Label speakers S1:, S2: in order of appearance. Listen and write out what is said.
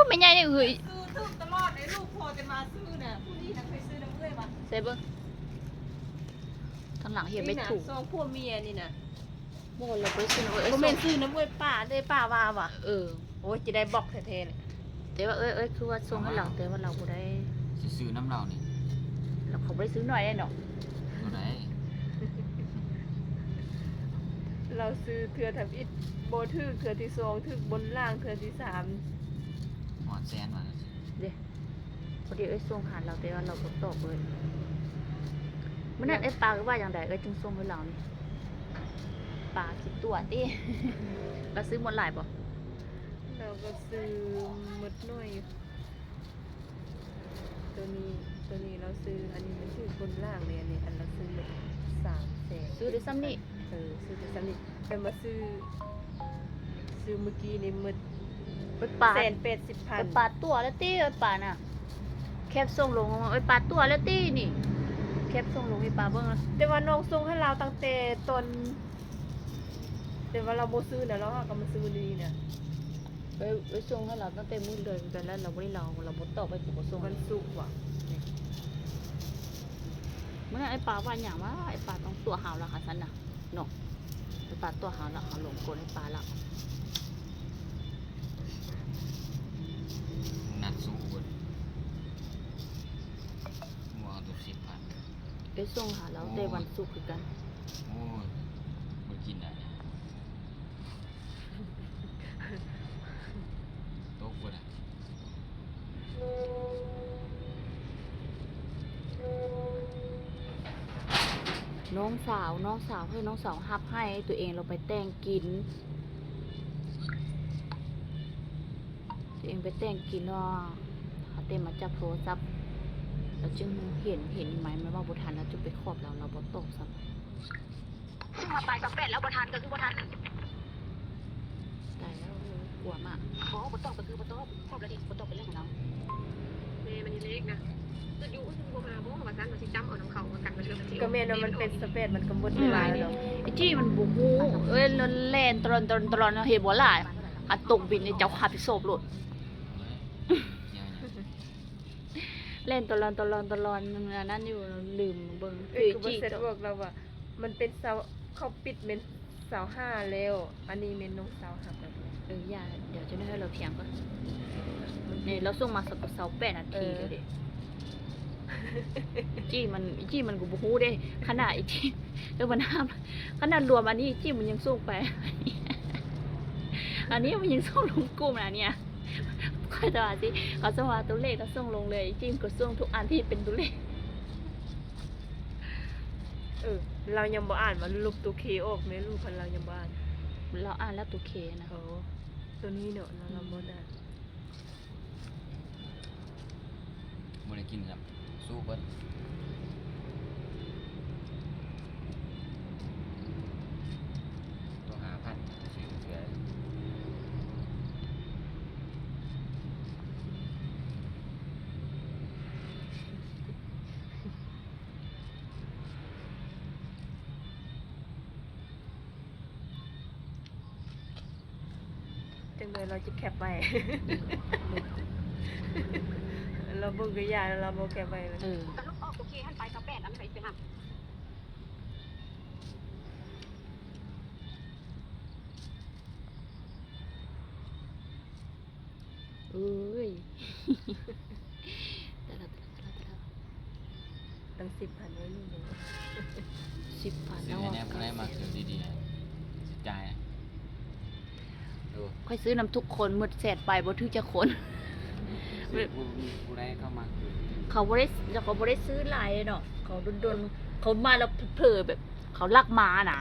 S1: ไม่ใหญ่นี่เฮ้ย
S2: ซื้อตลอดในลูกพอจะมาซื้อน่ะผู้นี้น่ะเคยซื้อน้ำเอ้ยป่ะ
S1: เซเบิ้งทางหลังเห็นไม่ถูก
S2: สองพวกเมียนี่น่ะ
S1: โม่เราไปซื้อเอ้ย
S2: บ่แม่นซื้อน้ำเอ้ยป้าได้ป้าว่าว่ะโอ้ยจะได้บอกแท้ๆเลย
S1: แต่ว่าเอ้ยคือว่าส่งให้เราแต่ว่าเราบ่ได้
S3: ซื้อน้ำเรานี่
S1: เราเขาบ่ได้ซื้อหน่อยได้เนาะ
S3: บ่ได้
S2: เราซื้อเทื่อทำอิฐบ่ถึกเทื่อที่2ถึกบนล่างเทื่อที่3
S3: หมอดแซนว่า
S1: เด้พอดีเอ้ยส่งหาเราแต่ว่าเราบ่ตอบเลยมื้อนั้นไอ้ปลาก็ว่าอย่างใดก็จึงส่งให้เรานี่ปลาคิดตัวติเราซื้อหมดหลายบ่
S2: เราก็ซื้อหมดหน่วยตัวนี้เราซื้ออันนี้มันคือบนล่างเลยอันนี้อันเราซื้อ300,000
S1: ซื้อได้ซ้ำนี่
S2: ซื้อแต่ซ้ำนี่แต่มาซื้อเมื่อกี้นี่หมด
S1: ไปปลา
S2: 180,000
S1: ไปปลาตัวแล้วติไอ้ปลาน่ะแคบส่งลงไอ้ปลาตัวแล้วตินี่แคบส่งลงไอ้ปลาเบิ่งนะ
S2: แต่ว่าน้องส่งให้เราตั้งแต่ต้นแต่ว่าเราบ่ซื้อน่ะเราหาก็มาซื้อนี่น่ะ
S1: ไว้ส่งให้เราตั้งแต่มื้อเดือนกันแล้วเราบ่ได้เราบ่ตอบไปกูบ่ส่ง
S2: มันสุกว่ะ
S1: มื้อนั้นไอ้ปลาว่าหยังวะไอ้ปลาต้องตัวหาวแล้วค่ะซั่นน่ะเนาะไอ้ปลาตัวหาวแล้วหาลงกดไอ้ปลาละ
S3: นัดสู้บ่หมอตัว10,000
S1: ไอ้ส่งหาแล้วแต่วันศุกร์คือกัน
S3: โอ้ยบ่กินได้โต๊ะบ่ได้
S1: น้องสาวให้น้องสาวฮับให้ตัวเองเราไปแต่งกินตัวเองไปแต่งกินเนาะเขาเต็มมาจับโทรศัพท์เราจึงเห็นไหมว่าบ่ทันแล้วจะไปครอบเราบ่ตกซ้ำซึ่งมาไปกับเป็ดแล้วบ่ทันก็คือบ่ทันตายแล้วกลัวมากบ่ตกก็คือบ่ตกครอบแล้วดิบ่ตกเป็นเรื่องของเรา
S4: แม่มันเล็กนะจะอยู่ก็คือบ่มาบ่ว่าซั่นว่าสิจำเอาน้ำเขามากันมาเชื่อมันสิ
S2: ก็แม่นว่ามันเป็นสเปซมันก็หมดเวลาแล้ว
S1: ไอ้จี้มันบ่ฮู้แล่นตรอนเฮ็ดบ่ล่ะอันตกบินไอ้เจ้าขับไปโซบโลดเล่นตลอนนั่นอยู่ลืมเบิ่ง
S2: คือบ่เสร็จบอกเราว่ามันเป็นเสาเขาปิดเป็นเสา5แล้วอันนี้เมนน้องสาวหักแล้ว
S1: อย่าเดี๋ยวจะได้ให้เราเพียงก่อนนี่เราส่งมาสัก8 นาทีแล้วดิจี้มันกูบ่ฮู้เด้ขนาดไอ้จี้มันห้ามขนาดรวมอันนี้จี้มันยังส่งไปอันนี้มันยังส่งลงกลุ่มนะเนี่ยเขาจะว่าสิเขาจะว่าตัวเลขก็ส่งลงเลยจิ้มก็ส่งทุกอันที่เป็นตัวเลข
S2: เรายังบ่อ่านว่ารูปตัวเคออกในรูปพันเรายังบ่อ่าน
S1: เราอ่านแล้วตัวเคนะ
S2: ตัวนี้เนาะเราบ่ได้
S3: บ่ได้กินครับสู้เบิดตัว5,000ซื้อเสือ
S2: จังเลยเราจะแคปไว้เราเบิ่งก็ยาเราบ่แคปไว้เลย
S4: ก็ลูกออกโอเคหันไปกับ8แล้วไม่ไปนำ
S1: เอ้ย
S2: ตั้ง10,000ไว้นี่เลย
S1: 10,000
S3: ซื้อ
S1: เนาะ
S3: แน่บ่ได้มาซื้อดีๆสิจ่ายดู
S1: ค่อยซื้อน้ำทุกคนหมดแสดไปบ่ถึงจะคน
S3: ผู้ใดเข้ามา
S1: เขาบ่ได้ซื้อหลายเนาะเขาโดนเขามาแล้วเผลอแบบเขาลักมาน่ะ